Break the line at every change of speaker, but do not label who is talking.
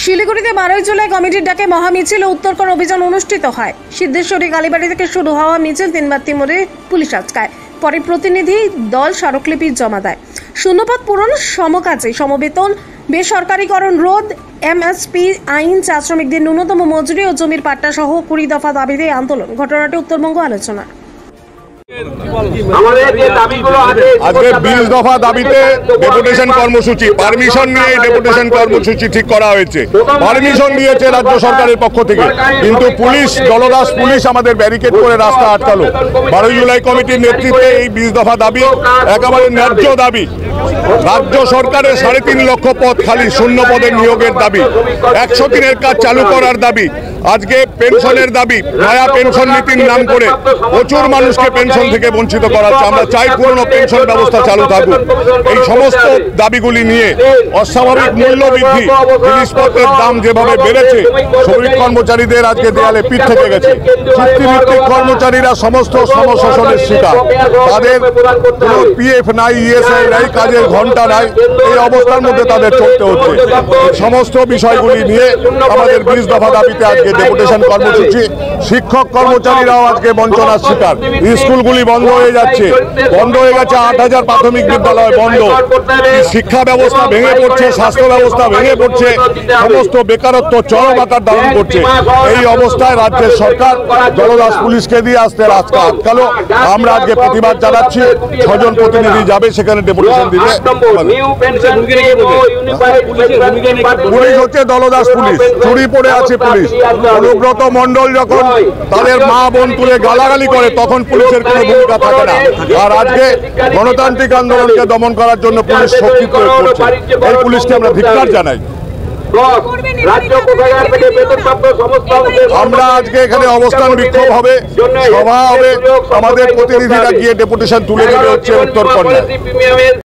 শিলিগুড়িতে 12 জুলাই কমিটির ডাকে মহামিছিল ও উত্তরকর অভিযান অনুষ্ঠিত হয়। সিদ্ধেশ্বরী কালীবাড়ি থেকে শুরু হওয়া মিছিল তিনবাত্তি মোড়ে পুলিশ আটকায়। পরে প্রতিনিধি দল স্মারকলিপি জমা দেয়। শূন্যপদ পূরণ, সমকাজে সমবেতন, বেসরকারীকরণ রোধ, এমএসপি আইন, চা শ্রমিকদের ন্যূনতম মজুরি ও জমির পাট্টা সহ 20 দফা দাবিতে আন্দোলন। ঘটনাটি উত্তরবঙ্গ আলোচনা।
আজকে 20 দফা দাবিতে ডেপুটেশন কর্মসূচি, পারমিশন নিয়ে ডেপুটেশন কর্মসূচি ঠিক করা হয়েছে। পারমিশন দিয়েছে রাজ্য সরকারের পক্ষ থেকে, কিন্তু পুলিশ, দলদাস পুলিশ আমাদের ব্যারিকেড করে রাস্তা আটকালো। 12 জুলাই কমিটির নেতৃত্বে এই 20 দফা দাবি একেবারে ন্যায্য দাবি। রাজ্য সরকারের 3.5 লক্ষ পদ খালি, শূন্য পদের নিয়োগের দাবি, 100 দিনের কাজ চালু করার দাবি, আজকে পেনশনের দাবি, নয়া পেনশন নীতির নাম করে প্রচুর মানুষকে পেনশন থেকে বঞ্চিত করা হচ্ছে। আমরা চাই পুরনো পেনশন ব্যবস্থা চালু থাকুক। এই সমস্ত দাবিগুলি নিয়ে অস্বাভাবিক মূল্য বৃদ্ধি, জিনিসপত্রের দাম যেভাবে বেড়েছে, শ্রমিক কর্মচারীদের আজকে দেয়ালে পিঠ থেকে গেছে। চুক্তিভিত্তিক কর্মচারীরা সমস্ত শ্রমশোষণের শিকার, তাদের কোনো পিএফ নাই, ইএসআই নাই, কাজের ঘন্টা নাই, এই অবস্থার মধ্যে তাদের চলতে হচ্ছে। সমস্ত বিষয়গুলি নিয়ে আমাদের 20 দফা দাবিতে আজকে ডেপুটেশন কর্মসূচি। শিক্ষক কর্মচারীরাও আজকে বঞ্চনার শিকার। স্কুলগুলি বন্ধ হয়ে যাচ্ছে, বন্ধ হয়ে গেছে 8000 প্রাথমিক বিদ্যালয় বন্ধ, শিক্ষা ব্যবস্থা ভেঙে পড়ছে, স্বাস্থ্য ব্যবস্থা ভেঙে পড়ছে, সমস্ত বেকারত্ব চরম আকার ধারণ করছে। এই অবস্থায় রাজ্যের সরকার দলদাস পুলিশকে দিয়ে আসতে রাস্তা আটকালো। আমরা আজকে প্রতিবাদ জানাচ্ছি। 6 জন প্রতিনিধি যাবে সেখানে ডেপুটেশন দিতে। পুলিশ হচ্ছে দলদাস পুলিশ, চুরি পড়ে আছে পুলিশ। অনুব্রত মণ্ডল যখন তাদের মা বোন তুলে গালাগালি করে তখন পুলিশের কোনো ভূমিকা থাকে না। আর আজকে গণতান্ত্রিক আন্দোলনকে দমন করার জন্য পুলিশ শক্তি প্রয়োগ করছে। এই পুলিশকে আমরা ধিক্কার জানাই। আমরা আজকে এখানে অবস্থান বিক্ষোভ হবে, সভা হবে, আমাদের প্রতিনিধিরা গিয়ে ডেপুটেশন তুলে দেবে হচ্ছে উত্তরকন্যায়।